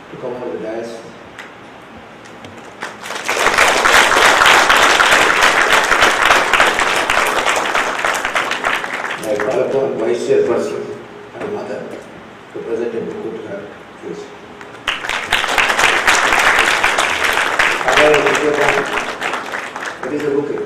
to come over the dais. I call upon Vice Chairperson and Mother to present a book to her, please. What is the bouquet?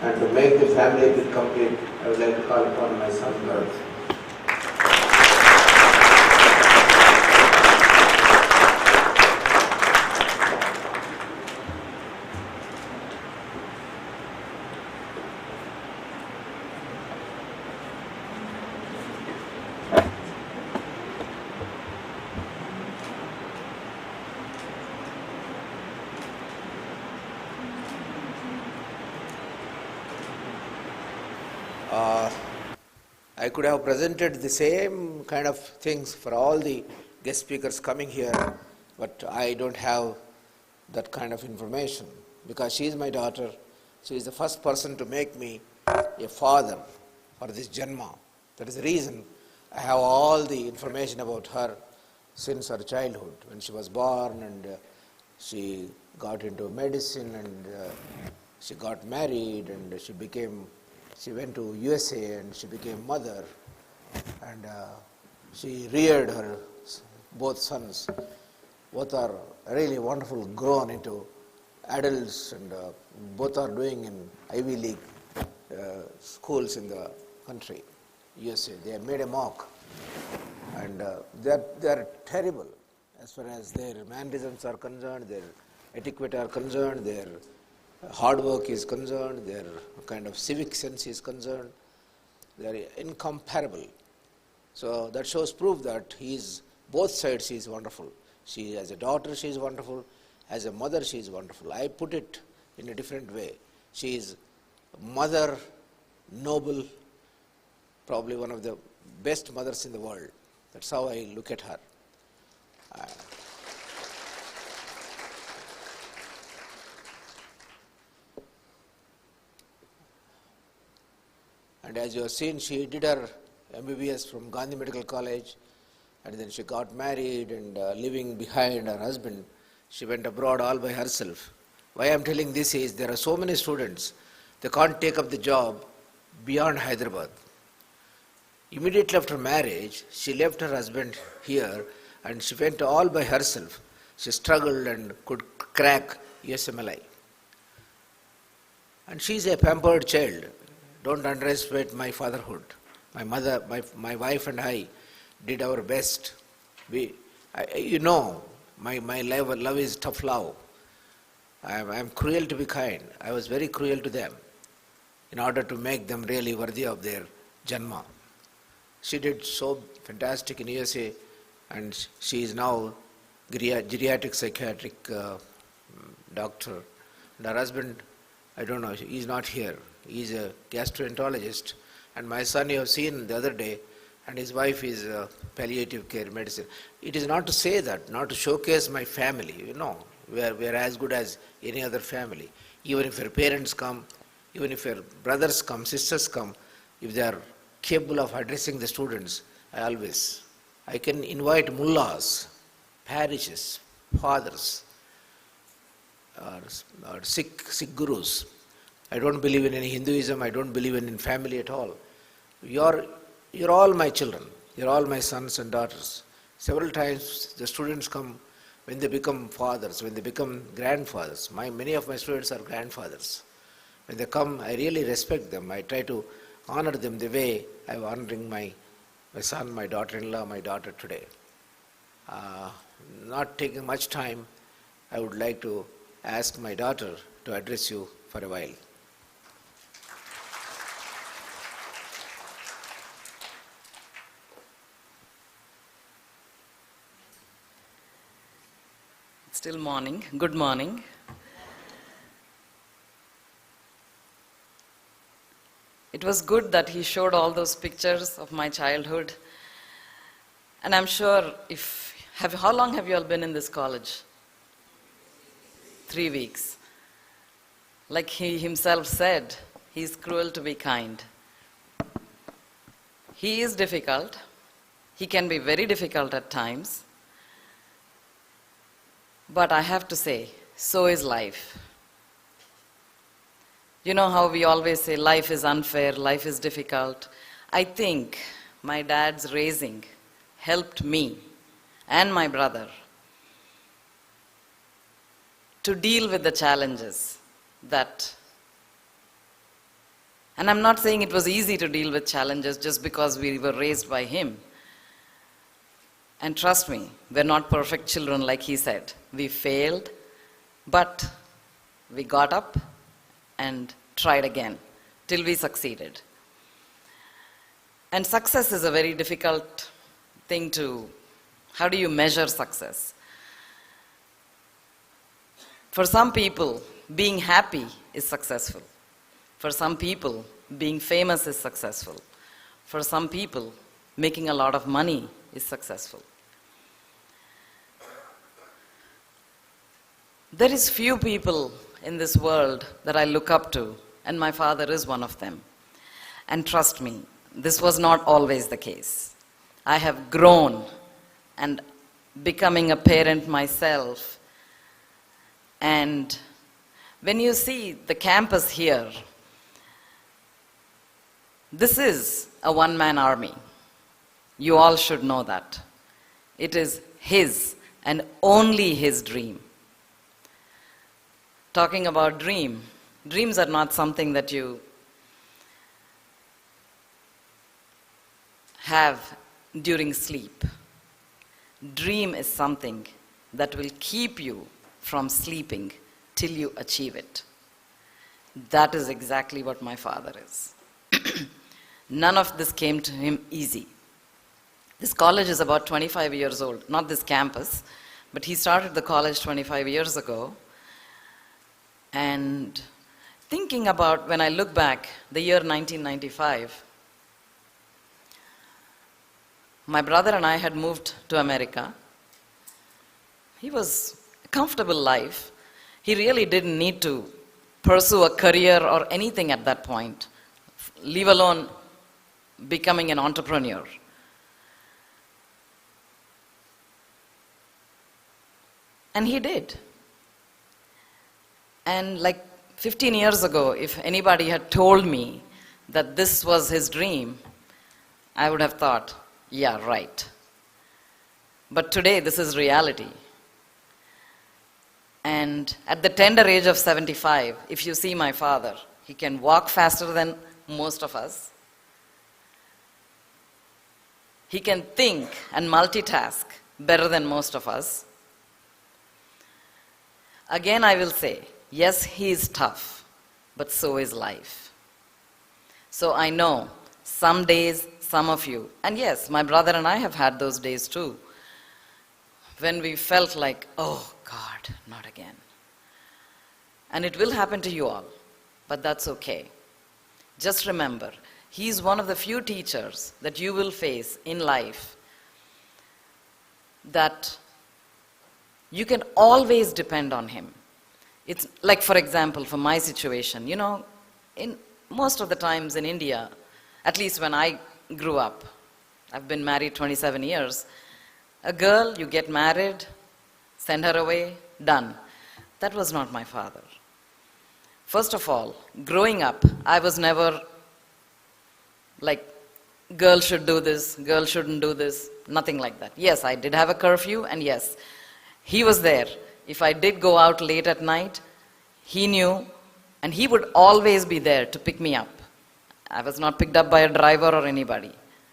And to make the family feel complete, I would like to call upon my son Bharat. I could have presented the same kind of things for all the guest speakers coming here, but I don't have that kind of information because she is my daughter. She is the first person to make me a father for this Janma. That is the reason I have all the information about her since her childhood, when she was born and she got into medicine and she got married and she went to USA and she became mother and she reared her both sons. Both are really wonderful, grown into adults and both are doing in Ivy League schools in the country, USA. They have made a mock and they are terrible as far as their mannerisms are concerned, their etiquette are concerned, their hard work is concerned, their kind of civic sense is concerned. They are incomparable. So that shows proof that both sides he is wonderful. She, as a daughter, she is wonderful. As a mother, she is wonderful. I put it in a different way. She is mother, noble, probably one of the best mothers in the world. That's how I look at her. And as you have seen, she did her MBBS from Gandhi Medical College, and then she got married and living behind her husband, she went abroad all by herself. Why I am telling this is there are so many students, they can't take up the job beyond Hyderabad. Immediately after marriage, she left her husband here and she went all by herself. She struggled and could crack USMLI. And she is a pampered child. Don't underestimate my fatherhood. My mother, my wife and I did our best. My love is tough love. I am cruel to be kind. I was very cruel to them in order to make them really worthy of their Janma. She did so fantastic in USA and she is now geriatric psychiatric doctor. And her husband, I don't know, he is not here. He is a gastroenterologist. And my son you have seen the other day, and his wife is palliative care medicine. It is not to say that, not to showcase my family, we are as good as any other family. Even if your parents come, even if your brothers come, sisters come, if they are capable of addressing the students, I can invite mullahs, parishes, fathers, or Sikh gurus. I don't believe in any Hinduism, I don't believe in family at all. You're all my children, you're all my sons and daughters. Several times the students come when they become fathers, when they become grandfathers. Many of my students are grandfathers. When they come, I really respect them. I try to honor them the way I'm honoring my son, my daughter-in-law, my daughter today. Not taking much time, I would like to ask my daughter to address you for a while. Still morning. Good morning. it was good that he showed all those pictures of my childhood. And I'm sure how long have you all been in this college? 3 weeks. Like he himself said, he's cruel to be kind. He is difficult. He can be very difficult at times. But I have to say, so is life. You know how we always say life is unfair, life is difficult. I think my dad's raising helped me and my brother to deal with the challenges that, and I'm not saying it was easy to deal with challenges just because we were raised by him. And trust me, we're not perfect children like he said. We failed, but we got up and tried again till we succeeded. And success is a very difficult thing to, how do you measure success? For some people, being happy is successful. For some people, being famous is successful. For some people, making a lot of money is successful. There is few people in this world that I look up to, and my father is one of them. And trust me, this was not always the case. I have grown and becoming a parent myself. And when you see the campus here, this is a one-man army. You all should know that. It is his and only his dream. Talking about dreams are not something that you have during sleep. Dream is something that will keep you from sleeping till you achieve it. That is exactly what my father is. None of this came to him easy. This college is about 25 years old, not this campus, but he started the college 25 years ago. And thinking about when I look back, the year 1995, my brother and I had moved to America. He was a comfortable life. He really didn't need to pursue a career or anything at that point, leave alone becoming an entrepreneur. And he did. And like 15 years ago, if anybody had told me that this was his dream, I would have thought, yeah, right. But today, this is reality. And at the tender age of 75, if you see my father, he can walk faster than most of us. He can think and multitask better than most of us. Again, I will say, yes, he is tough, but so is life. So I know some days, some of you, and yes, my brother and I have had those days too, when we felt like, oh God, not again. And it will happen to you all, but that's okay. Just remember, he's one of the few teachers that you will face in life that you can always depend on him. It's like, for example, for my situation, you know, in most of the times in India, at least when I grew up, I've been married 27 years, a girl, you get married, send her away, done. That was not my father. First of all, growing up, I was never like, girl should do this, girl shouldn't do this, nothing like that. Yes, I did have a curfew, and yes, he was there. If I did go out late at night, he knew, and he would always be there to pick me up. I was not picked up by a driver or anybody.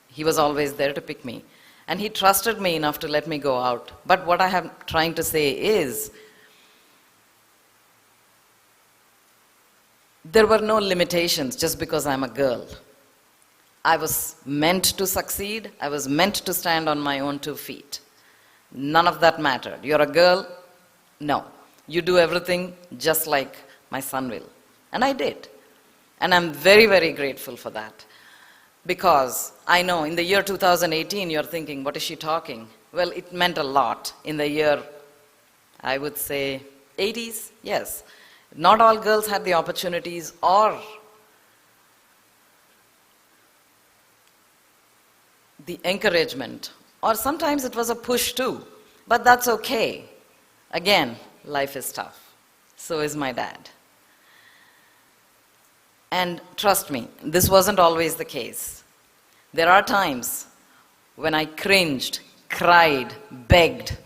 He was always there to pick me. And he trusted me enough to let me go out. But what I am trying to say is, there were no limitations just because I'm a girl. I was meant to succeed. I was meant to stand on my own 2 feet. None of that mattered. You're a girl? No. You do everything just like my son will. And I did. And I'm very, very grateful for that. Because I know in the year 2018, you're thinking, what is she talking? Well, it meant a lot in the year, I would say, 80s, yes. Not all girls had the opportunities or the encouragement, or sometimes it was a push too, but that's okay. Again, life is tough. So is my dad. And trust me, this wasn't always the case. There are times when I cringed, cried, begged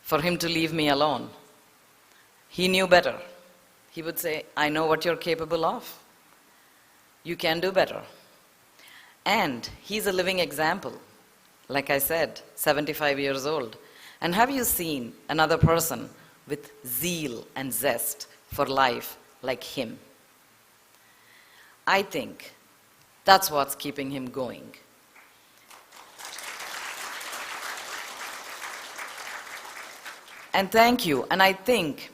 for him to leave me alone. He knew better. He would say, I know what you're capable of. You can do better. And he's a living example. Like I said, 75 years old. And have you seen another person with zeal and zest for life like him? I think that's what's keeping him going. And thank you. And I think,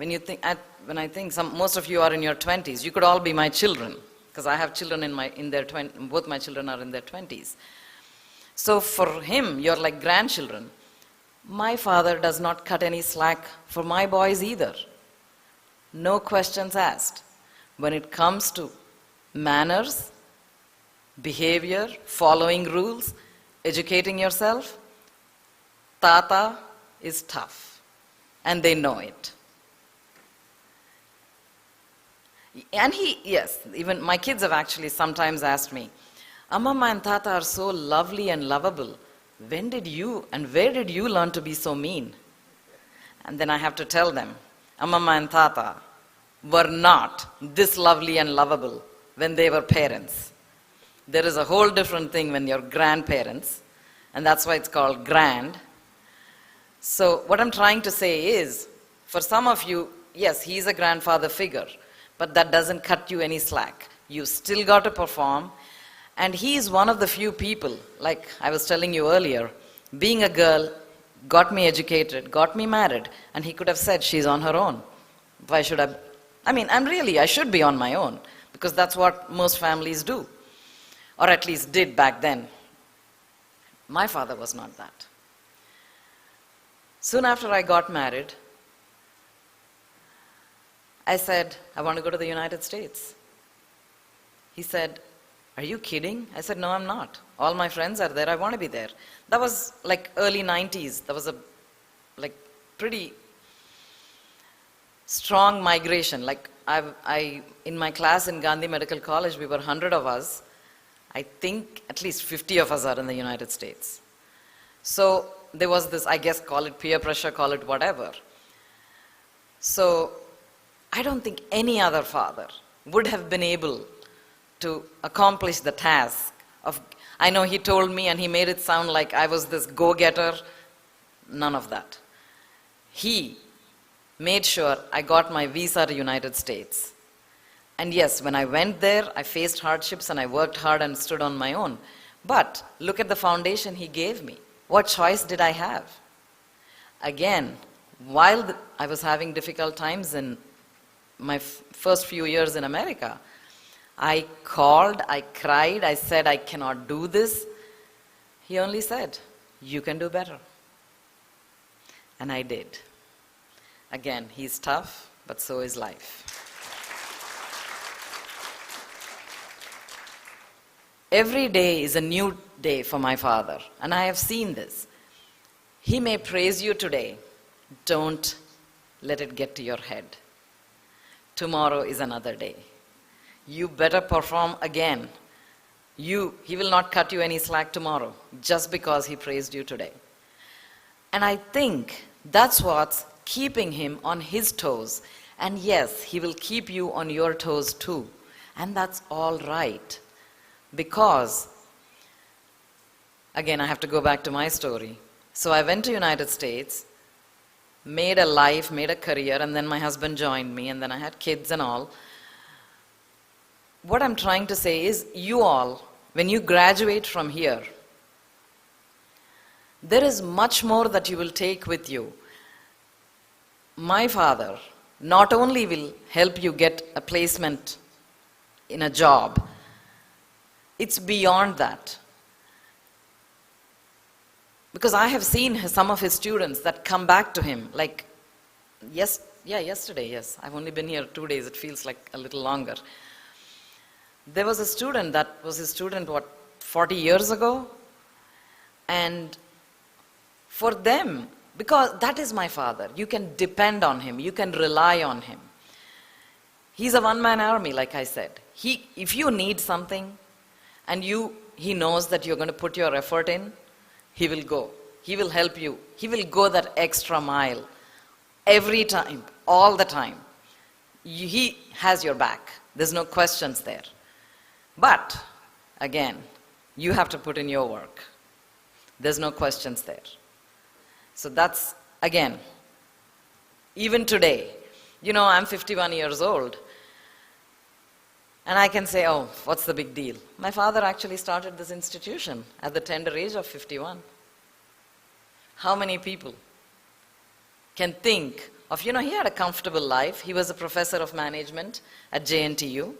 most of you are in your 20s, you could all be my children, because I have children in their 20s, both my children are in their 20s. So for him, you're like grandchildren. My father does not cut any slack for my boys either. No questions asked. When it comes to manners, behavior, following rules, educating yourself, Tata is tough. And they know it. And yes, even my kids have actually sometimes asked me, Amma and Tata are so lovely and lovable. When did you and where did you learn to be so mean? And then I have to tell them, Amma and Tata were not this lovely and lovable when they were parents. There is a whole different thing when you're grandparents, and that's why it's called grand. So what I'm trying to say is, for some of you, yes, he's a grandfather figure, but that doesn't cut you any slack. You still got to perform. And he is one of the few people, like I was telling you earlier, being a girl, got me educated, got me married, and he could have said she's on her own. Why should I should be on my own, because that's what most families do, or at least did back then. My father was not that. Soon after I got married, I said, I want to go to the United States. He said, are you kidding? I said, no, I'm not. All my friends are there. I want to be there. That was like early 90s. That was a pretty strong migration. Like in my class in Gandhi Medical College, we were 100 of us. I think at least 50 of us are in the United States. So there was this, I guess, call it peer pressure, call it whatever. So I don't think any other father would have been able to accomplish the task of, I know he told me and he made it sound like I was this go-getter. None of that. He made sure I got my visa to United States. And yes, when I went there, I faced hardships and I worked hard and stood on my own. But look at the foundation he gave me. What choice did I have? Again, while I was having difficult times in my first few years in America, I called, I cried, I said, I cannot do this. He only said, you can do better. And I did. Again, he's tough, but so is life. Every day is a new day for my father, and I have seen this. He may praise you today. Don't let it get to your head. Tomorrow is another day. You better perform again. He will not cut you any slack tomorrow just because he praised you today. And I think that's what's keeping him on his toes. And yes, he will keep you on your toes too. And that's all right. Because, again, I have to go back to my story. So I went to United States, made a life, made a career, and then my husband joined me, and then I had kids and all. What I'm trying to say is, you all, when you graduate from here, there is much more that you will take with you. My father not only will help you get a placement in a job. It's beyond that. Because I have seen some of his students that come back to him, like, yesterday, yes. I've only been here 2 days, it feels like a little longer. There was a student that was his student, 40 years ago? And for them, because that is my father, you can depend on him, you can rely on him. He's a one-man army, like I said. If you need something and he knows that you're going to put your effort in, he will go. He will help you. He will go that extra mile every time, all the time. He has your back. There's no questions there. But, again, you have to put in your work. There's no questions there. So that's, again, even today, I'm 51 years old. And I can say, oh, what's the big deal? My father actually started this institution at the tender age of 51. How many people can think of, he had a comfortable life. He was a professor of management at JNTU.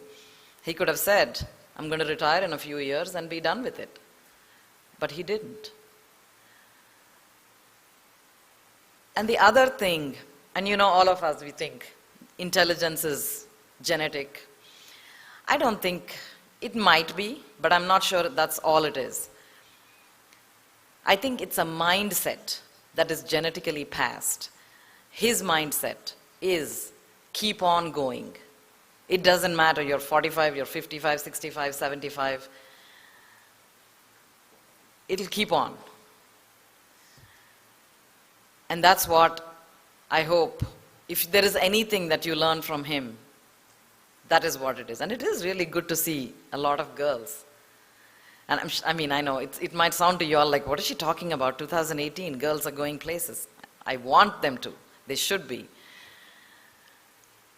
He could have said, I'm going to retire in a few years and be done with it. But he didn't. And the other thing, and all of us, we think intelligence is genetic. I don't think, it might be, but I'm not sure that's all it is. I think it's a mindset that is genetically passed. His mindset is keep on going. It doesn't matter, you're 45, you're 55, 65, 75. It'll keep on. And that's what I hope, if there is anything that you learn from him, that is what it is. And it is really good to see a lot of girls. And I know, it might sound to you all like, what is she talking about? 2018, girls are going places. I want them to. They should be.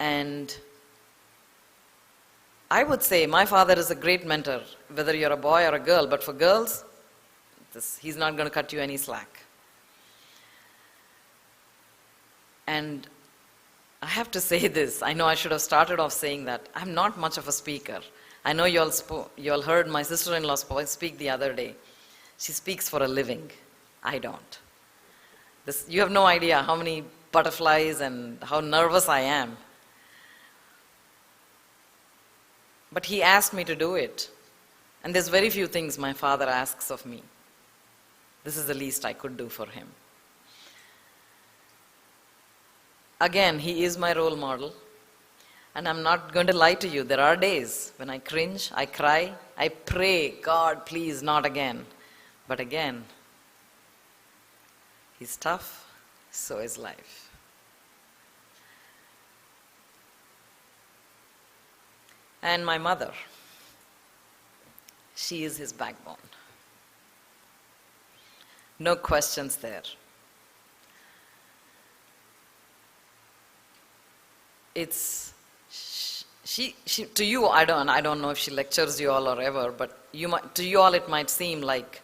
And I would say my father is a great mentor, whether you're a boy or a girl. But for girls, he's not going to cut you any slack. And I have to say this. I know I should have started off saying that. I'm not much of a speaker. I know you all heard my sister-in-law speak the other day. She speaks for a living. I don't. You have no idea how many butterflies and how nervous I am. But he asked me to do it. And there's very few things my father asks of me. This is the least I could do for him. Again, he is my role model. And I'm not going to lie to you. There are days when I cringe, I cry, I pray, God, please, not again. But again, he's tough, so is life. And my mother, she is his backbone. No questions there. It's she to you, I don't know if she lectures you all or ever, but to you all it might seem like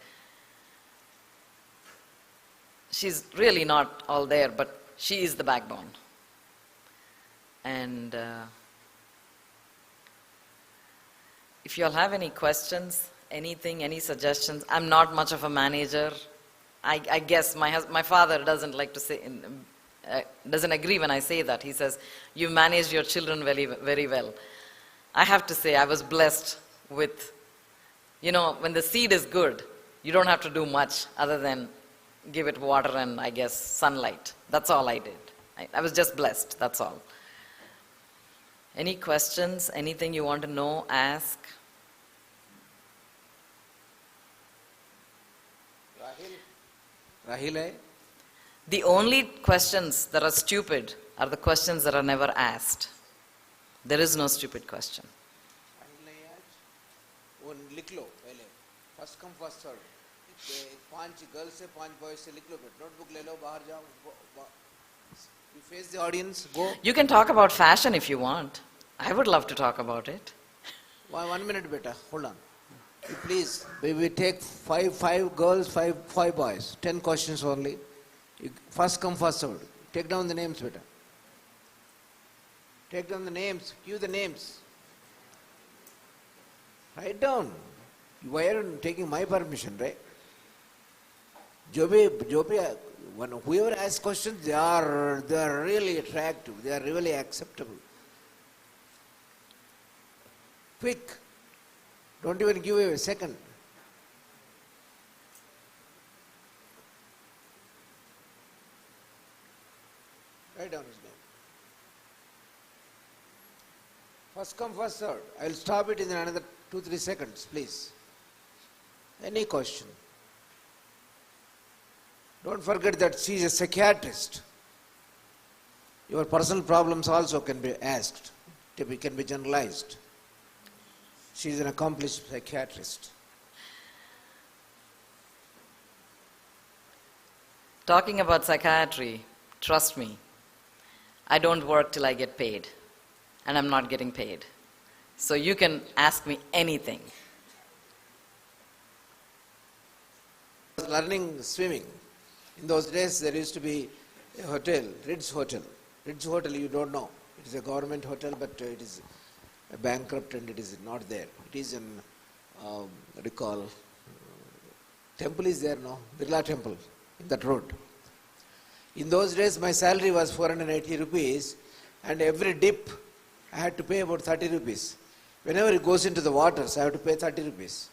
she's really not all there, but she is the backbone. And if you all have any questions, anything, any suggestions, I'm not much of a manager. I guess my father doesn't like to say, doesn't agree when I say that. He says, you managed your children very, very well. I have to say, I was blessed with, when the seed is good, you don't have to do much other than give it water and, I guess, sunlight. That's all I did. I was just blessed, that's all. Any questions? Anything you want to know, ask? Rahil? The only questions that are stupid are the questions that are never asked. There is no stupid question. First come, first serve. 5 girls से 5 boys से लिख लो, notebook ले लो, बाहर जाओ. You face the audience, go. You can talk about fashion if you want. I would love to talk about it. 1 minute, beta. Hold on. Please, we take 5 girls, 5 boys. 10 questions only. First come, first served. Take down the names, beta. Take down the names. Cue the names. Write down. Why are you taking my permission, right? Jobi, whoever asks questions, they are really attractive. They are really acceptable. Quick. Don't even give a second. Write down his name. First come, first served. I will stop it in another 2-3 seconds, please. Any question? Don't forget that she is a psychiatrist. Your personal problems also can be asked, can be generalized. She is an accomplished psychiatrist. Talking about psychiatry, trust me, I don't work till I get paid, and I'm not getting paid. So you can ask me anything. Learning swimming. In those days, there used to be a hotel, Ritz Hotel. Ritz Hotel, you don't know. It is a government hotel, but it is bankrupt and it is not there. It is an, what do you call, temple is there, no? Birla Temple, in that road. In those days, my salary was 480 rupees, and every dip, I had to pay about 30 rupees. Whenever it goes into the waters, I have to pay 30 rupees.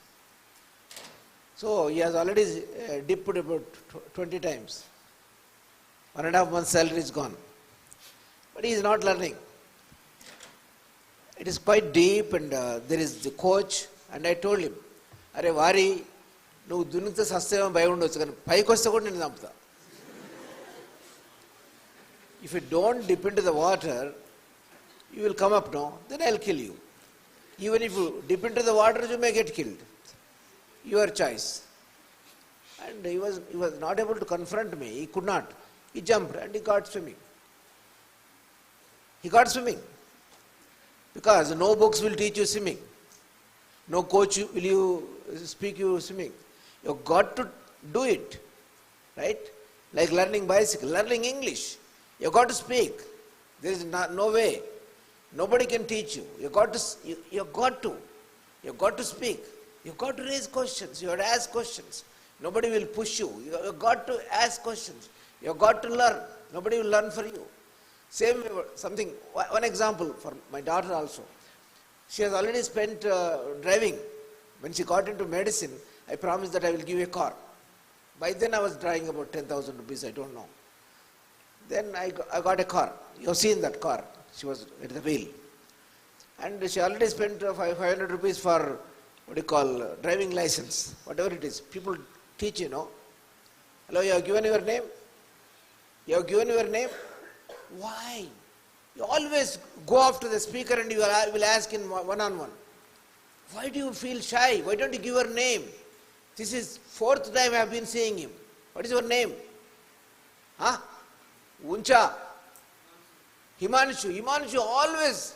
So he has already dipped about 20 times. 1.5 months salary is gone. But he is not learning. It is quite deep, and there is the coach, and I told him, Are Vari, no Dunita Sastema Bayundos, Paikosakon in Nampa. If you don't dip into the water, you will come up now, then I'll kill you. Even if you dip into the water, you may get killed. Your choice. And he was not able to confront me. He could not. He jumped and he got swimming. He got swimming. Because no books will teach you swimming. No coach will you speak you swimming. You've got to do it. Right? Like learning bicycle, learning English. You've got to speak. There is no way. Nobody can teach you. You've got to speak. You've got to raise questions. You have to ask questions. Nobody will push you. You've got to ask questions. You've got to learn. Nobody will learn for you. Same something. One example for my daughter also. She has already spent driving. When she got into medicine, I promised that I will give a car. By then I was driving about 10,000 rupees. I don't know. Then I got a car. You have seen that car. She was at the wheel. And she already spent 500 rupees for driving license, whatever it is. People teach, you know. Hello, you have given your name? You have given your name? Why? You always go after the speaker and you will ask in one-on-one. Why do you feel shy? Why don't you give your name? This is 4th time I have been seeing him. What is your name? Huh? Uncha. Himanshu always.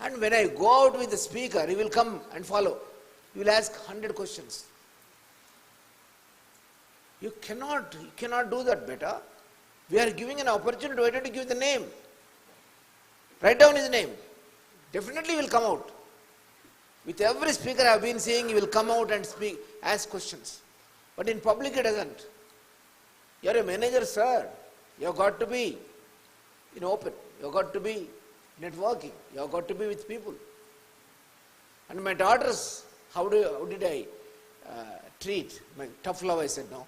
And when I go out with the speaker, he will come and follow. He will ask 100 questions. You cannot do that better. We are giving an opportunity. Why don't you give the name? Write down his name. Definitely will come out. With every speaker I have been seeing, he will come out and speak, ask questions. But in public, he doesn't. You are a manager, sir. You have got to be open. You have got to be networking. You have got to be with people. And my daughters, how did I treat? My tough love, I said no.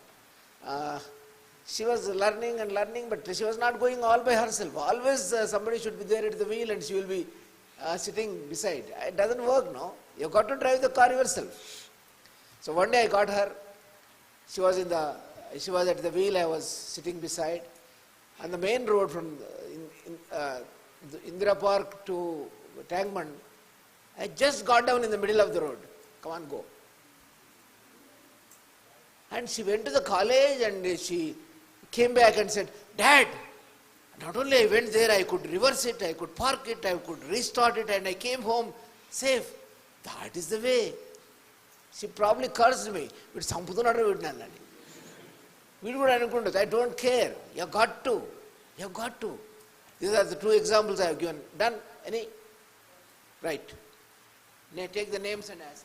She was learning, but she was not going all by herself. Always somebody should be there at the wheel and she will be sitting beside. It doesn't work, no. You've got to drive the car yourself. So one day I got her. She was at the wheel, I was sitting beside. On the main road from Indira Park to Tangman, I just got down in the middle of the road. Come on, go. And she went to the college and she came back and said, Dad, not only I went there, I could reverse it, I could park it, I could restart it, and I came home safe. That is the way. She probably cursed me. I don't care. You got to. These are the two examples I have given. Done? Any? Right. Take the names and ask.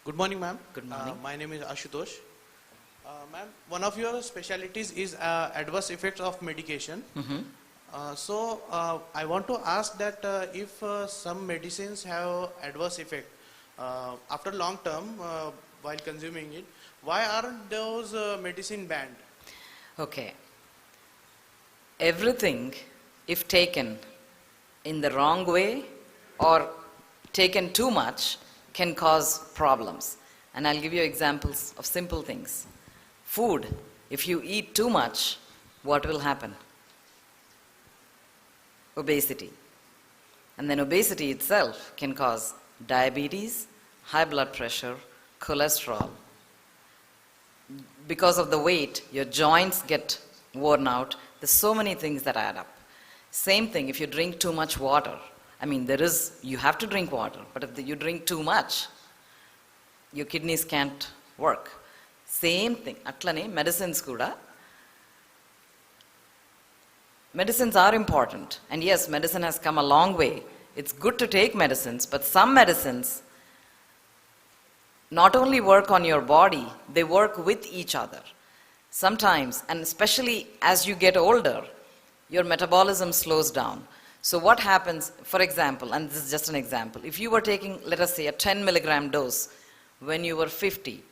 Good morning, ma'am. Good morning. My name is Ashutosh. Ma'am, one of your specialties is adverse effects of medication. I want to ask that if some medicines have adverse effect after long term while consuming it, why aren't those medicine banned? Okay. Everything, if taken in the wrong way or taken too much, can cause problems. And I'll give you examples of simple things. Food, if you eat too much, what will happen? Obesity. And then obesity itself can cause diabetes, high blood pressure, cholesterol. Because of the weight, your joints get worn out. There's so many things that add up. Same thing if you drink too much water. I mean, you have to drink water, but if you drink too much, your kidneys can't work. Same thing. Atlane, medicines kuda. Medicines are important. And yes, medicine has come a long way. It's good to take medicines, but some medicines not only work on your body, they work with each other. Sometimes, and especially as you get older, your metabolism slows down. So what happens, for example, and this is just an example, if you were taking, let us say, a 10 milligram dose when you were 50,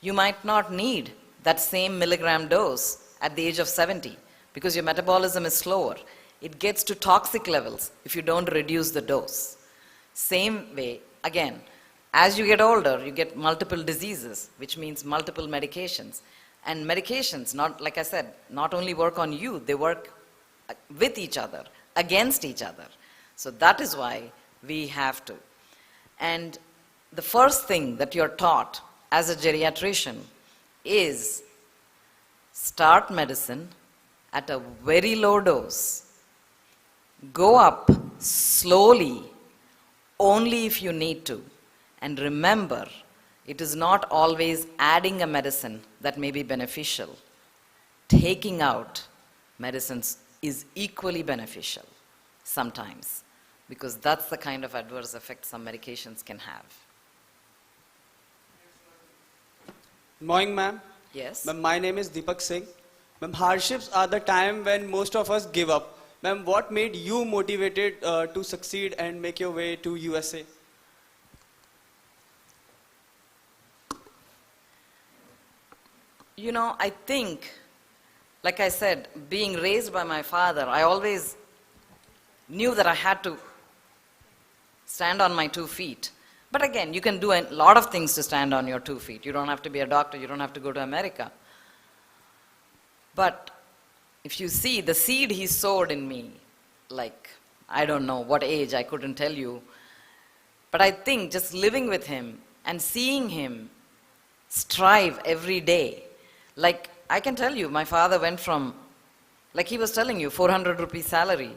you might not need that same milligram dose at the age of 70 because your metabolism is slower. It gets to toxic levels if you don't reduce the dose. Same way, again, as you get older, you get multiple diseases, which means multiple medications. And medications, not like I said, not only work on you, they work with each other, against each other. So that is why we have to. And the first thing that you're taught as a geriatrician is start medicine at a very low dose. Go up slowly, only if you need to. And remember, it is not always adding a medicine that may be beneficial. Taking out medicines is equally beneficial sometimes, because that's the kind of adverse effect some medications can have. Morning, ma'am. Yes? Ma'am, my name is Deepak Singh. Ma'am, hardships are the time when most of us give up. Ma'am, what made you motivated to succeed and make your way to USA? You know, I think, like I said, being raised by my father, I always knew that I had to stand on my 2 feet. But again, you can do a lot of things to stand on your 2 feet. You don't have to be a doctor, you don't have to go to America. But if you see the seed he sowed in me, like, I don't know what age, I couldn't tell you. But I think just living with him and seeing him strive every day. Like, I can tell you, my father went from, like he was telling you, 400 rupees salary,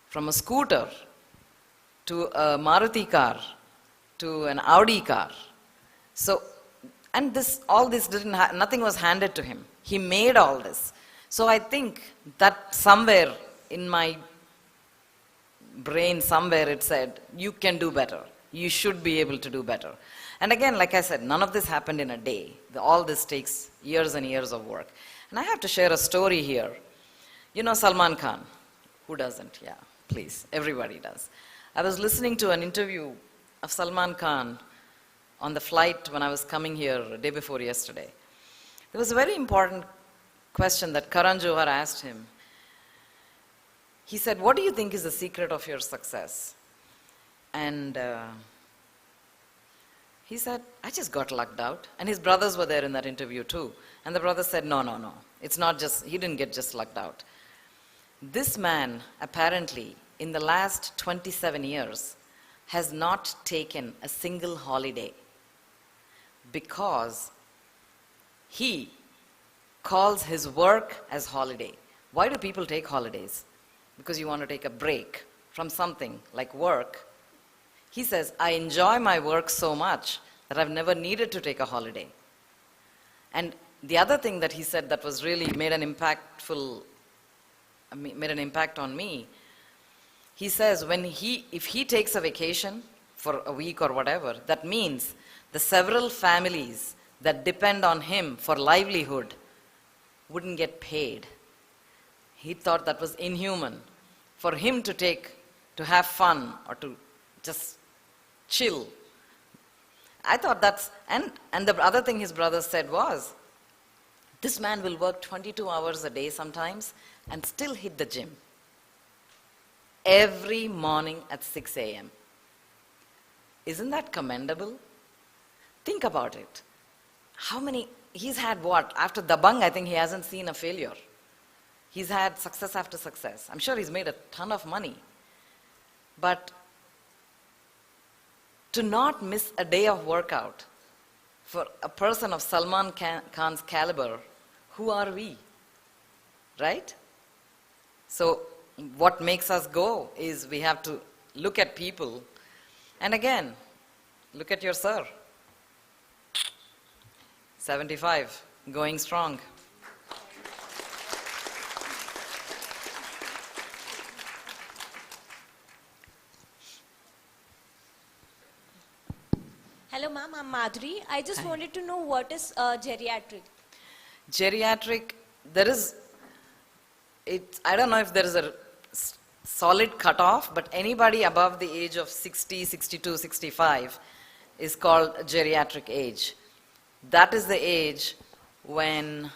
from a scooter to a Maruti car to an Audi car. So, and all this nothing was handed to him. He made all this. So I think that somewhere in my brain, somewhere it said, you can do better. You should be able to do better. And again, like I said, none of this happened in a day. All this takes years and years of work. And I have to share a story here. You know Salman Khan? Who doesn't? Yeah, please. Everybody does. I was listening to an interview of Salman Khan on the flight when I was coming here the day before yesterday. There was a very important question that Karan Johar asked him. He said, what do you think is the secret of your success? And he said, I just got lucked out. And his brothers were there in that interview too. And the brothers said, no. It's not just, he didn't get just lucked out. This man, apparently, in the last 27 years, has not taken a single holiday because he calls his work as holiday. Why do people take holidays? Because you want to take a break from something like work. He says, I enjoy my work so much that I've never needed to take a holiday. And the other thing that he said that was really made an impact on me, he says if he takes a vacation for a week or whatever, that means the several families that depend on him for livelihood wouldn't get paid. He thought that was inhuman for him to have fun or to just chill. I thought and the other thing his brother said was, this man will work 22 hours a day sometimes and still hit the gym every morning at 6 a.m. Isn't that commendable? Think about it. He's had what? After Dabang, I think he hasn't seen a failure. He's had success after success. I'm sure he's made a ton of money. But to not miss a day of workout for a person of Salman Khan's caliber, who are we? Right? So what makes us go is we have to look at people. And again, look at your sir. 75, going strong. Hello, ma'am. I'm Madhuri. I just Hi. wanted to know what is geriatric. Geriatric, I don't know if there is a solid cutoff, but anybody above the age of 60, 62, 65 is called geriatric age. That is the age when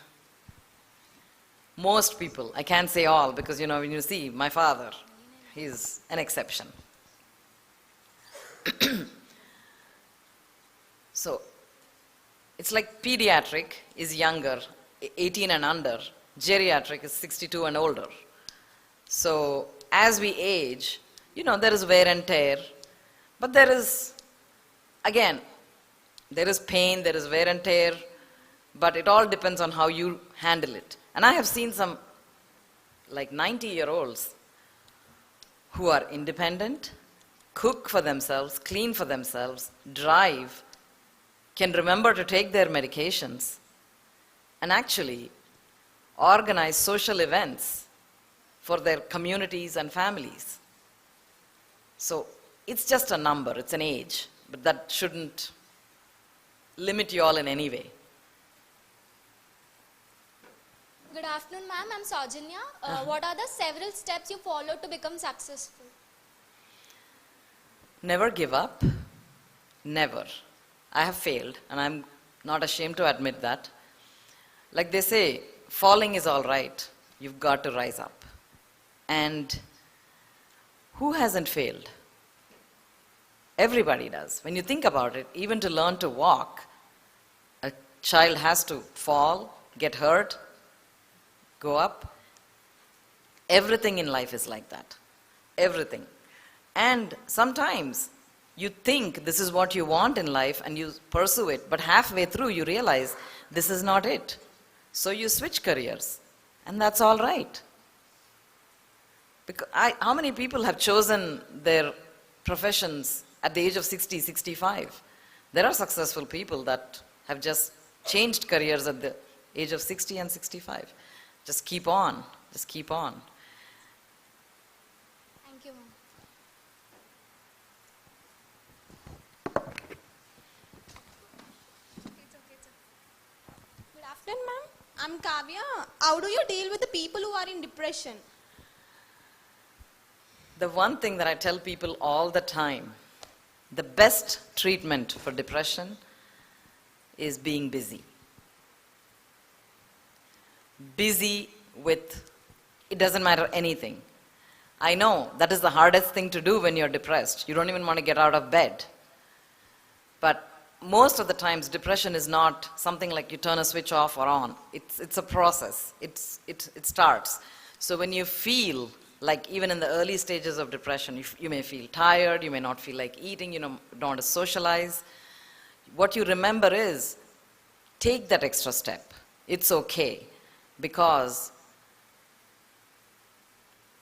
most people, I can't say all, because when you see my father, he's an exception. So, it's like pediatric is younger, 18 and under. Geriatric is 62 and older. So, as we age, there is wear and tear. But there is pain, there is wear and tear. But it all depends on how you handle it. And I have seen some, 90-year-olds who are independent, cook for themselves, clean for themselves, drive, can remember to take their medications, and actually organize social events for their communities and families. So it's just a number, it's an age, but that shouldn't limit you all in any way. Good afternoon, ma'am. I'm Saujanya. What are the several steps you follow to become successful? Never give up. Never. I have failed, and I'm not ashamed to admit that. Like they say, falling is all right. You've got to rise up. And who hasn't failed? Everybody does. When you think about it, even to learn to walk, a child has to fall, get hurt, go up. Everything in life is like that. Everything. And sometimes you think this is what you want in life and you pursue it, but halfway through you realize this is not it. So you switch careers, and that's all right. Because how many people have chosen their professions at the age of 60, 65? There are successful people that have just changed careers at the age of 60 and 65. Just keep on. Just keep on. Thank you, ma'am. Good afternoon, ma'am. I'm Kavya. How do you deal with the people who are in depression? The one thing that I tell people all the time, the best treatment for depression is being busy. Busy with, it doesn't matter anything. I know that is the hardest thing to do when you're depressed. You don't even want to get out of bed. But most of the times, depression is not something like you turn a switch off or on. It's a process. It starts. So when you feel like even in the early stages of depression, you may feel tired, you may not feel like eating, you don't want to socialize. What you remember is, take that extra step. It's okay. Because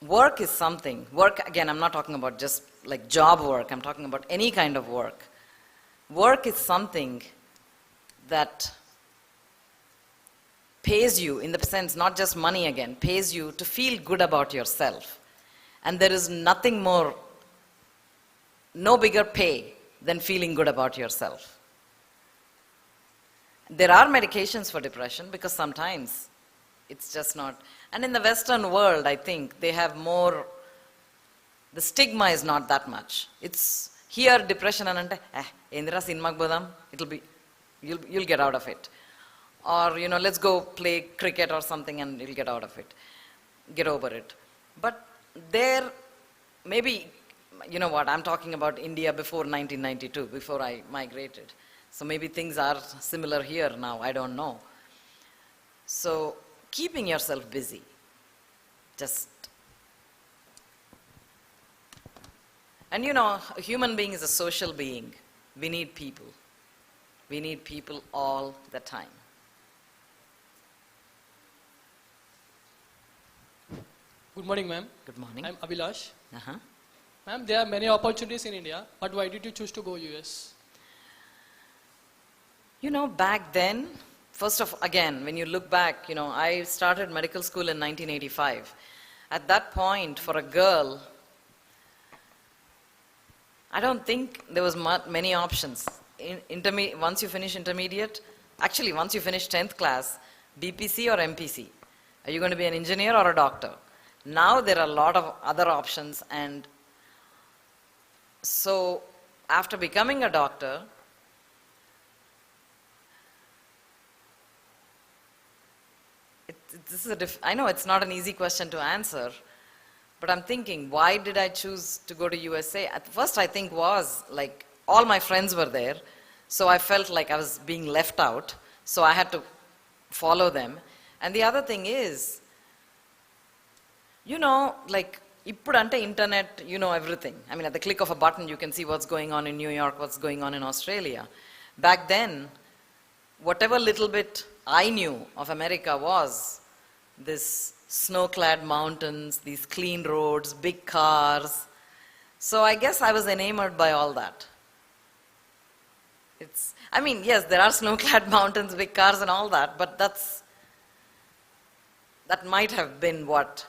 work is something. Work, again, I'm not talking about just like job work. I'm talking about any kind of work. Work is something that pays you, in the sense, not just money again, pays you to feel good about yourself. And there is nothing more, no bigger pay than feeling good about yourself. There are medications for depression because sometimes it's just not. And in the Western world, I think they have more, the stigma is not that much. It's here depression and endra cinemaku bodam, it'll be, you'll get out of it. Or, let's go play cricket or something and you'll get out of it. Get over it. But there, maybe, you know what, I'm talking about India before 1992, before I migrated. So maybe things are similar here now, I don't know. So keeping yourself busy, just, and a human being is a social being. We need people. We need people all the time. Good morning, ma'am. Good morning. I'm Abhilash. Uh-huh. Ma'am, there are many opportunities in India, but why did you choose to go US? Back then, again, when you look back, I started medical school in 1985. At that point, for a girl, I don't think there was many options. Once you finish intermediate, actually once you finish 10th class, BPC or MPC. Are you going to be an engineer or a doctor? Now there are a lot of other options, and so after becoming a doctor, I know it's not an easy question to answer, but I'm thinking, why did I choose to go to USA? At first I think was like all my friends were there, so I felt like I was being left out, so I had to follow them. And the other thing is, like ippudante internet, everything. I mean, at the click of a button, you can see what's going on in New York, what's going on in Australia. Back then, whatever little bit I knew of America was this snow-clad mountains, these clean roads, big cars. So I guess I was enamored by all that. Yes, there are snow-clad mountains, big cars and all that, but that might have been what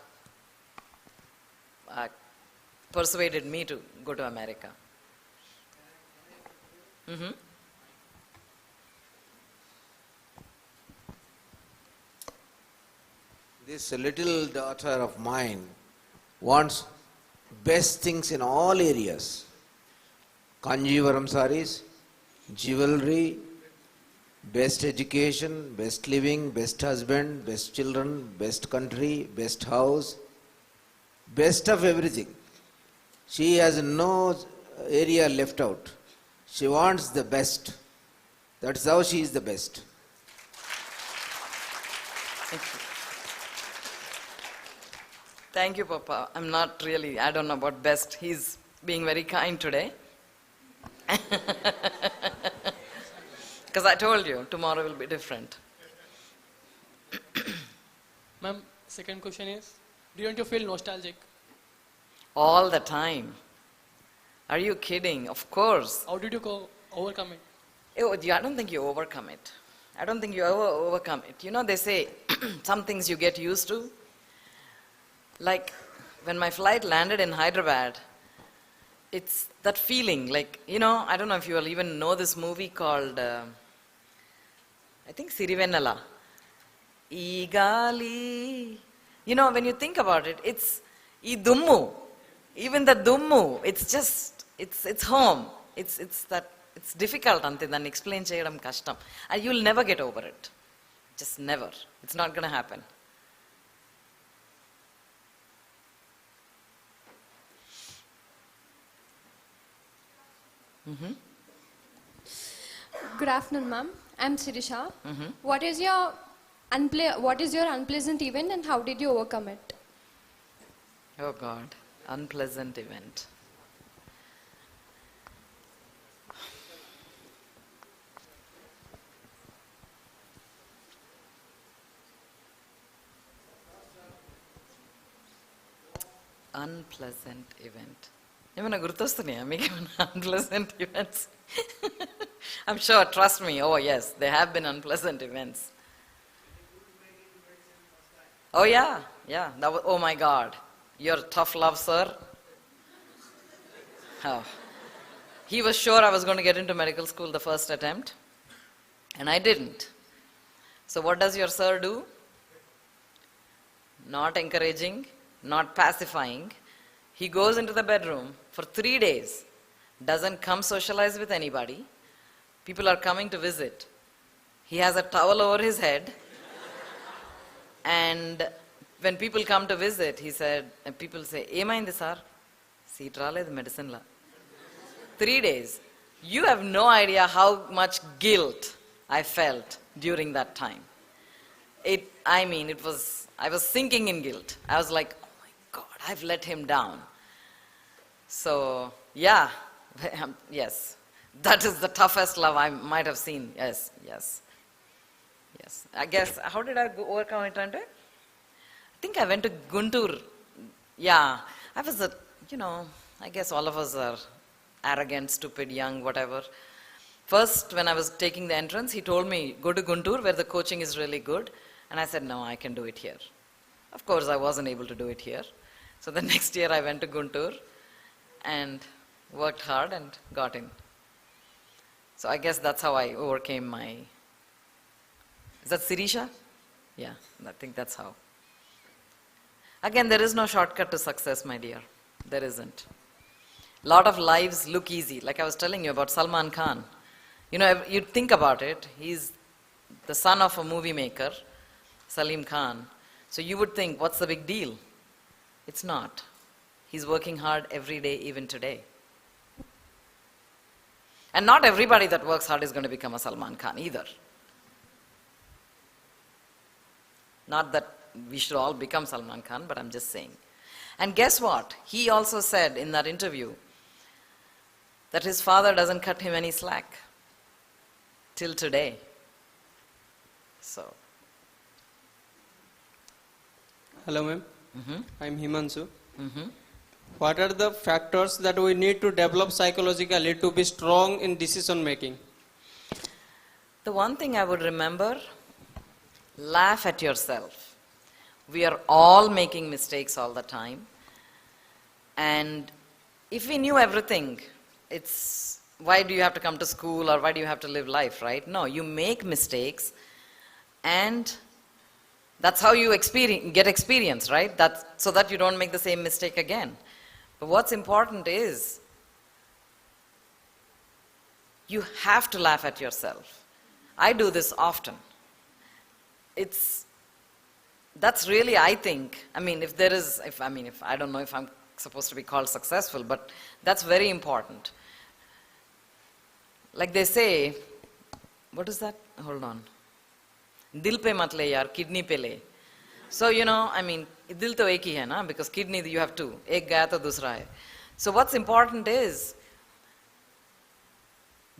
persuaded me to go to America. Mm-hmm. This little daughter of mine wants best things in all areas. Kanjivaram sarees, jewelry, best education, best living, best husband, best children, best country, best house, best of everything. She has no area left out. She wants the best. That's how she is the best. Thank you. Thank you, Papa. I don't know about best. He's being very kind today. Because I told you, tomorrow will be different. Ma'am, second question is, don't you feel nostalgic? All the time. Are you kidding? Of course. How did you overcome it? I don't think you overcome it. I don't think you ever overcome it. They say some things you get used to. Like when my flight landed in Hyderabad, it's that feeling like, I don't know if you will even know this movie called, I think Sirivennala. Igali. When you think about it, it's idummu. Even the dummu, it's just, it's home. It's difficult ante danni explain cheyadam kashtam. And you'll never get over it. Just never. It's not going to happen. Mm-hmm. Good afternoon, ma'am. I'm Sirisha. Mm-hmm. What is your unpleasant event and how did you overcome it? Oh God, unpleasant event. Unpleasant event. ఏమైనా గుర్తొస్తున్నాయా మీకు ఏమైనా unpleasant events? I'm sure, trust me. Oh yes, there have been unpleasant events. Oh yeah, yeah. That was, oh my God. Your tough love, sir. Oh. He was sure I was going to get into medical school the first attempt, and I didn't. So what does your sir do? Not encouraging, not pacifying. He goes into the bedroom for 3 days, doesn't come socialize with anybody. People are coming to visit. He has a towel over his head. And when people come to visit, he said, and people say, "Emaindi sir? Seat raaledu medicine la." 3 days. You have no idea how much guilt I felt during that time. I was sinking in guilt. I was like, oh my God, I've let him down. So, yeah, yes, that is the toughest love I might have seen. Yes, yes, yes. I guess, how did I overcome it, Ante? I think I went to Guntur. Yeah, I was I guess all of us are arrogant, stupid, young, whatever. First, when I was taking the entrance, he told me, go to Guntur where the coaching is really good. And I said, no, I can do it here. Of course, I wasn't able to do it here. So the next year I went to Guntur and worked hard and got in. So I guess that's how I overcame my... Is that Sirisha? Yeah, I think that's how. Again, there is no shortcut to success, my dear. There isn't. A lot of lives look easy. Like I was telling you about Salman Khan. You think about it, he's the son of a movie maker, Salim Khan. So you would think, what's the big deal? It's not. He's working hard every day, even today. And not everybody that works hard is going to become a Salman Khan either. Not that we should all become Salman Khan, but I'm just saying. And guess what? He also said in that interview that his father doesn't cut him any slack till today. So. Hello, ma'am. Mm-hmm. I'm Himanshu. Mm-hmm. What are the factors that we need to develop psychologically to be strong in decision making? The one thing I would remember, laugh at yourself. We are all making mistakes all the time. And if we knew everything, why do you have to come to school or why do you have to live life, right? No, you make mistakes and that's how you get experience, right? So that you don't make the same mistake again. But what's important is you have to laugh at yourself. I do this often. That's really, I think, I don't know if I'm supposed to be called successful, but that's very important. Like they say, what is that? Hold on. Dil pe mat le yaar, kidney pe le. So, dil to ek hi hai na, because kidney you have two. Ek gaya to dusra hai. So what's important is,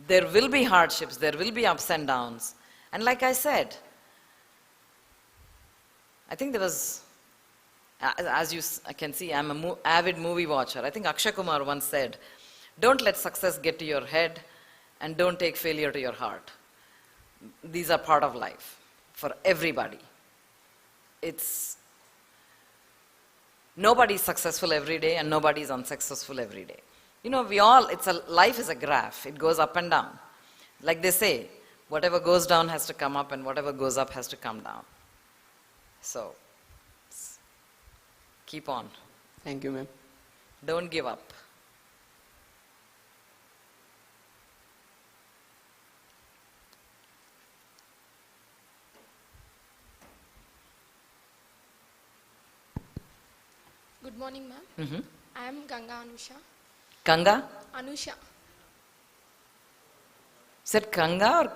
there will be hardships, there will be ups and downs. And like I said, I think there was, as you can see, I'm an avid movie watcher. I think Akshay Kumar once said, don't let success get to your head and don't take failure to your heart. These are part of life for everybody. Nobody's successful every day and nobody's unsuccessful every day. Life is a graph. It goes up and down. Like they say, whatever goes down has to come up and whatever goes up has to come down. So, keep on. Thank you, ma'am. Don't give up. Good morning, ma'am. Mm-hmm. I am Ganga Anusha. Ganga? Anusha. Said Ganga or?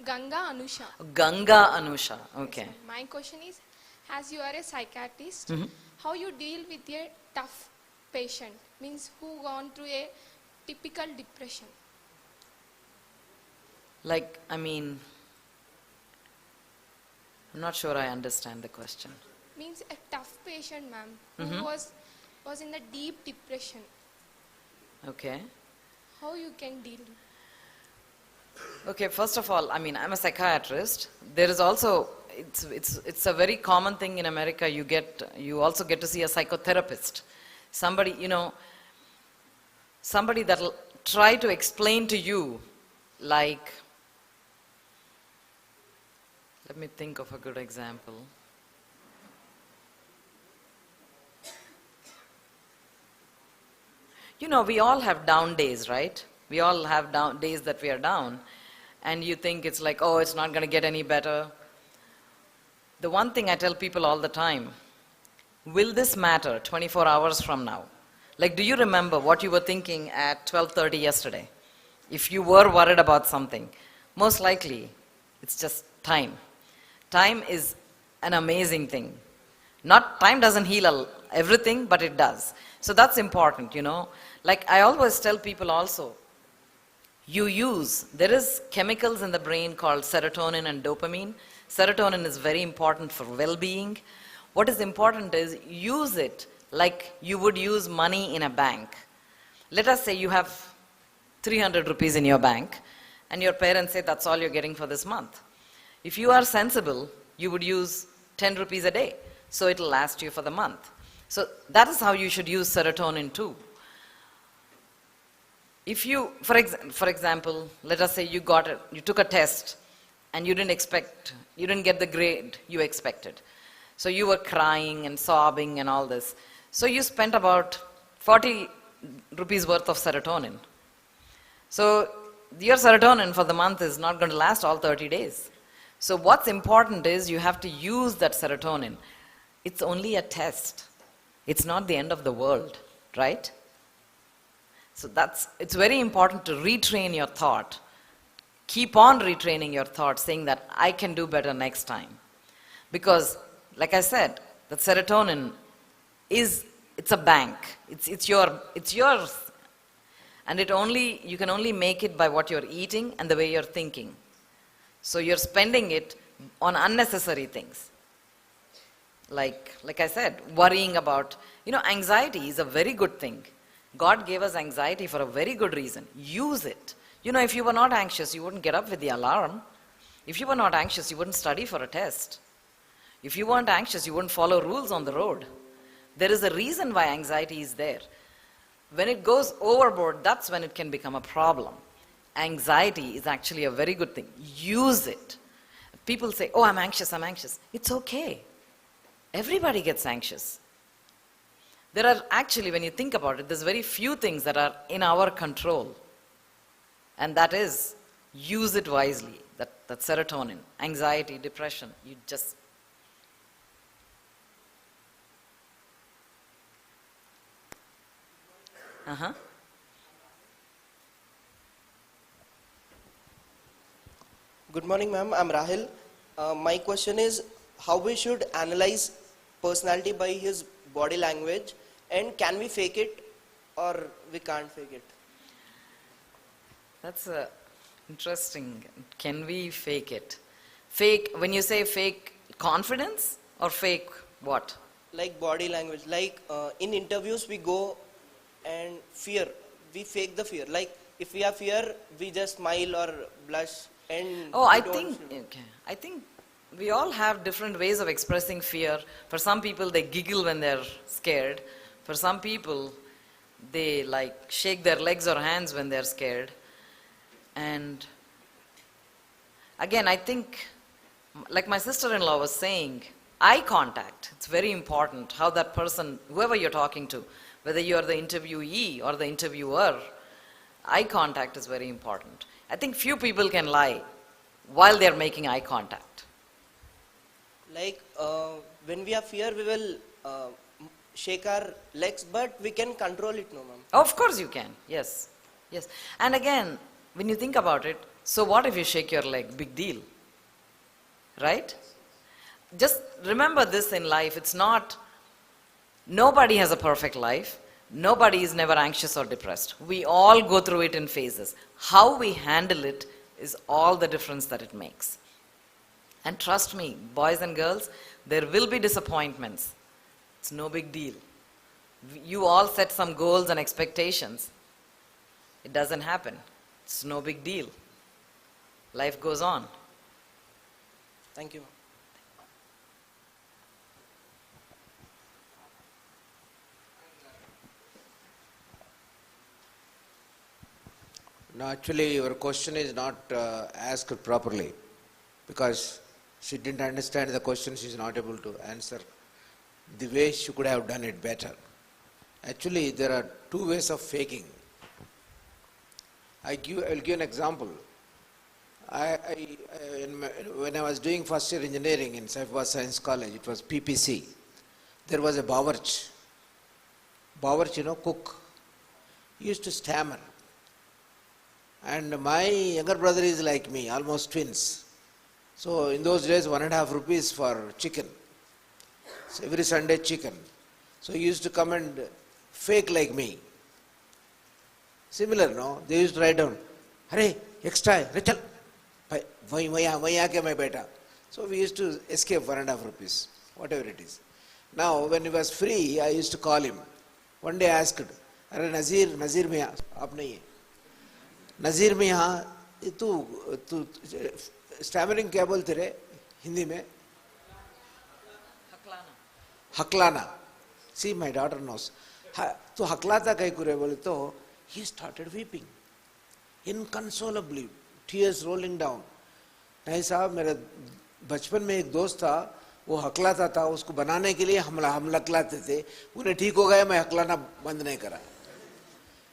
Ganga Anusha. Ganga Anusha. Okay. Yes, my question is, as you are a psychiatrist, Mm-hmm. how you deal with a tough patient, means who gone through a typical depression? I'm not sure I understand the question. Means a tough patient, ma'am, Mhm. who was in a deep depression. Okay. How you can deal? Okay, first of all, I mean, I'm a psychiatrist. There is also, it's a very common thing in America. You also get to see a psychotherapist. Somebody, somebody that'll try to explain to you, like, let me think of a good example. We all have down days, right? We all have down days that we are down. And you think it's like, oh, it's not going to get any better. The one thing I tell people all the time, will this matter 24 hours from now? Like, do you remember what you were thinking at 12:30 yesterday? If you were worried about something, most likely it's just time. Time is an amazing thing. Time doesn't heal everything, but it does. So that's important, Like I always tell people also, there is chemicals in the brain called serotonin and dopamine. Serotonin is very important for well-being. What is important is use it like you would use money in a bank. Let us say you have 300 rupees in your bank and your parents say that's all you're getting for this month. If you are sensible, you would use 10 rupees a day. So it'll last you for the month. So that is how you should use serotonin too. If you, for example, let us say you took a test and you didn't get the grade you expected. So you were crying and sobbing and all this. So you spent about 40 rupees worth of serotonin. So your serotonin for the month is not going to last all 30 days. So what's important is you have to use that serotonin. It's only a test. It's not the end of the world, right? So it's very important to retrain your thought. Keep on retraining your thought, saying that I can do better next time. Because, like I said, that serotonin it's a bank. It's yours. And you can only make it by what you're eating and the way you're thinking. So you're spending it on unnecessary things. Like I said, worrying about, anxiety is a very good thing. God gave us anxiety for a very good reason. Use it. If you were not anxious, you wouldn't get up with the alarm. If you were not anxious, you wouldn't study for a test. If you weren't anxious, you wouldn't follow rules on the road. There is a reason why anxiety is there. When it goes overboard, that's when it can become a problem. Anxiety is actually a very good thing. Use it. People say, oh, I'm anxious. It's okay. Everybody gets anxious. There are actually, when you think about it, there's very few things that are in our control. And that is, use it wisely, that serotonin, anxiety, depression, you just... Good morning, ma'am. I'm Rahil. My question is, how we should analyze personality by his body language, and can we fake it or we can't fake it? That's interesting. Can we fake it? When you say fake confidence or fake what? Like body language. Like in interviews we go and fear. We fake the fear. Like if we have fear, we just smile or blush and... Oh, I think we all have different ways of expressing fear. For some people, they giggle when they're scared. For some people, they shake their legs or hands when they're scared. And again, I think, like my sister-in-law was saying, eye contact. It's very important how that person, whoever you're talking to, whether you're the interviewee or the interviewer, eye contact is very important. I think few people can lie while they're making eye contact. Like when we have fear, we will shake our legs, but we can control it, no, ma'am? Of course you can, yes. And again, when you think about it, so what if you shake your leg? Big deal, right? Just remember this in life, nobody has a perfect life. Nobody is never anxious or depressed. We all go through it in phases. How we handle it is all the difference that it makes. And trust me, boys and girls, there will be disappointments. It's no big deal. You all set some goals and expectations. It doesn't happen. It's no big deal. Life goes on. Thank you, ma'am. No, actually, your question is not asked properly because she didn't understand the question. She is not able to answer the way she could have done it better. Actually, there are two ways of faking. I'll give an example. When I was doing first year engineering in Saifabad Science College, it was PPC. There was a bawarch. Bawarch, cook. He used to stammer. And my younger brother is like me, almost twins. So in those days, 1.5 rupees for chicken. So every Sunday, chicken. So he used to come and fake like me. Similar, no? They used to write down, "Hare, extra, Rachel, vaya ke mai beta." So we used to escape 1.5 rupees, whatever it is. Now, when he was free, I used to call him. One day I asked, "Are Nazir mein aap nahi hai? Nazir mein yahan, tu stammering क्या बोलते रे हिंदी में? हकलाना. See, my daughter knows. तो हकलाता कहीं कुरे बोले तो he started weeping inconsolably, tears rolling down. नहीं साहब, मेरे बचपन में एक दोस्त था, वो हकलाता था, उसको बनाने के लिए हम हकलाते थे, उन्हें ठीक हो गया, मैं हकलाना बंद नहीं करा.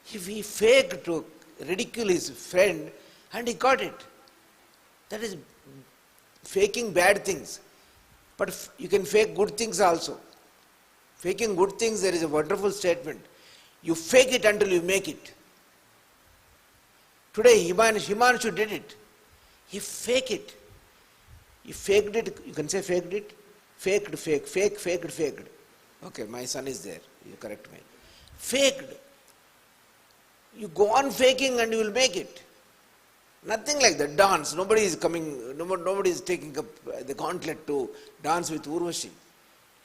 He faked to ridicule his friend and he got it. That is faking bad things. But you can fake good things also. Faking good things, there is a wonderful statement. You fake it until you make it. Today, Himanshu did it. He faked it. He faked it. You can say faked it. Faked. Okay, my son is there. You correct me. Faked. You go on faking and you will make it. Nothing like that. Dance. Nobody is coming, nobody is taking up the gauntlet to dance with Urvashi.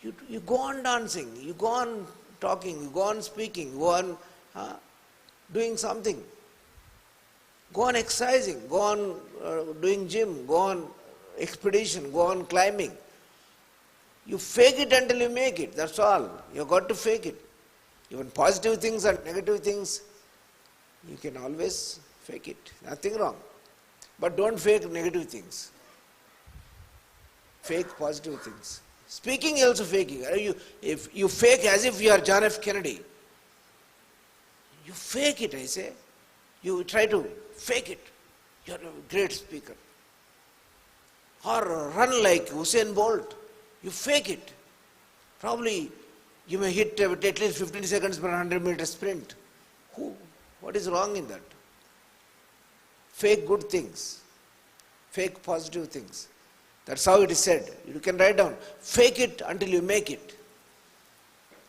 You go on dancing, you go on talking, you go on speaking, go on doing something. Go on exercising, go on doing gym, go on expedition, go on climbing. You fake it until you make it, that's all. You've got to fake it. Even positive things and negative things, you can always fake it, nothing wrong. But don't fake negative things. Fake positive things. Speaking also faking. If you fake as if you are John F. Kennedy, you fake it, I say. You try to fake it. You are a great speaker. Or run like Usain Bolt. You fake it. Probably you may hit at least 15 seconds per 100-meter sprint. What is wrong in that? Fake good things. Fake positive things. That's how it is said. You can write down, fake it until you make it.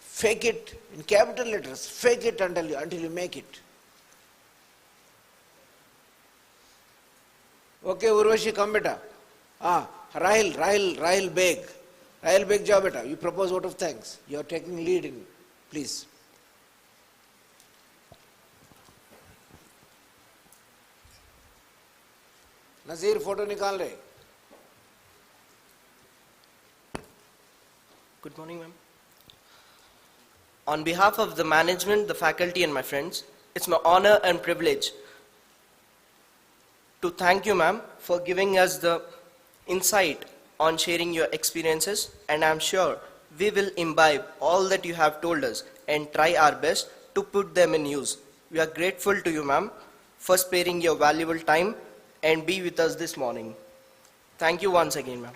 Fake it in capital letters. Fake it until you make it. Okay, Urvashi, come beta. Rahil Beg. Rahil Beg, jao beta. You propose vote of thanks. You are taking lead in, please. Nazir, photo nikal rahe. Good morning, ma'am. On behalf of the management, the faculty and my friends, it's my honor and privilege to thank you, ma'am, for giving us the insight on sharing your experiences, and I'm sure we will imbibe all that you have told us and try our best to put them in use. We are grateful to you, ma'am, for sparing your valuable time and be with us this morning. Thank you once again, ma'am.